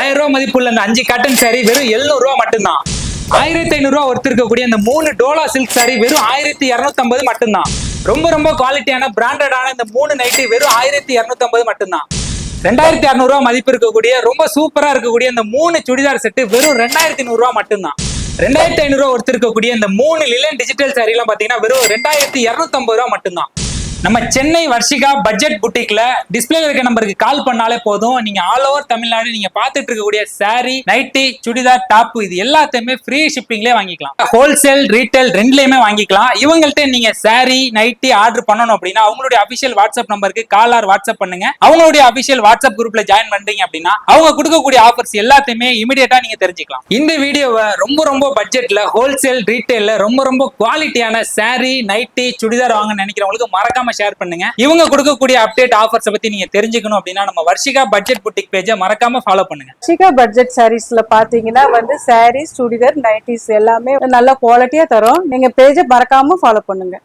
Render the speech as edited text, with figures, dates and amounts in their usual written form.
1000 ரூபாய் மதிப்புள்ள அந்த 5 காட்டன் சாரி வெறும் 700 ரூபாய் மட்டும்தான். 1500 ரூபாய் ஒருத்தர் இருக்கக்கூடிய அந்த 3 டோலா சில்க் சாரி வெறும் 1250 மட்டும்தான். ரொம்ப ரொம்ப குவாலிட்டியான பிராண்டடான இந்த 3 நைட்டி வெறும் 1250 மட்டும்தான். 2600 ரூபாய் மதிப்பு இருக்கக்கூடிய ரொம்ப சூப்பரா இருக்கக்கூடிய இந்த 3 சுடிதார் செட்டு வெறும் 2100 ரூபாய் மட்டும்தான். 2500 ரூபாய் ஒருத்தர் இருக்கக்கூடிய இந்த 3 லிலன் டிஜிட்டல் சாரி எல்லாம் பாத்தீங்கன்னா வெறும் 2250 ரூபாய் மட்டும்தான். நம்ம சென்னை வர்ஷிகா பட்ஜெட் புட்டிக்ல டிஸ்பிளேல இருக்க நம்பருக்கு கால் பண்ணாலே போதும். நீங்க ஆல் ஓவர் தமிழ்நாடு நீங்க பாத்துட்டு இருக்கக்கூடிய சாரி, நைட்டி, சுடிதார், டாப் இது எல்லாத்தையுமே ஃப்ரீ ஷிப்பிங்லயே வாங்கிக்கலாம். ஹோல்சேல், ரீட்டைல் ரெண்டுலயுமே வாங்கிக்கலாம். இவங்கள்ட்ட நீங்க சாரி, நைட்டி ஆர்டர் பண்ணணும் அப்படின்னா அவங்களுடைய அபிஷியல் வாட்ஸ்அப் நம்பருக்கு கால் ஆர் வாட்ஸ்அப் பண்ணுங்க. அவங்களுடைய அபிஷியல் வாட்ஸ்அப் குரூப்ல ஜாயின் பண்றீங்க அப்படின்னா அவங்க கொடுக்கக்கூடிய ஆஃபர்ஸ் எல்லாத்தையுமே இமிடியேட்டா நீங்க தெரிஞ்சுக்கலாம். இந்த வீடியோவை ரொம்ப ரொம்ப பட்ஜெட்ல ஹோல்சேல், ரீட்டைல்ல ரொம்ப ரொம்ப குவாலிட்டியான சாரி, நைட்டி, சுடிதார் வாங்க நினைக்கிறவங்களுக்கு மறக்காம ஷேர் பண்ணுங்க. இவங்க கொடுக்கக்கூடிய அப்டேட் ஆஃபர்ஸ் பத்தி நீங்க தெரிஞ்சுக்கணும் அப்படின்னா நம்ம வர்ஷிகா பட்ஜெட் புட்டிக் பேஜை மறக்காம ஃபாலோ பண்ணுங்க. வர்ஷிகா பட்ஜெட் சாரீஸ்ல பாத்தீங்கன்னா சாரீஸ், சுடிதார், நைட்டிஸ் எல்லாமே நல்ல குவாலிட்டியா தரும். நீங்க பேஜை மறக்காம ஃபாலோ பண்ணுங்க.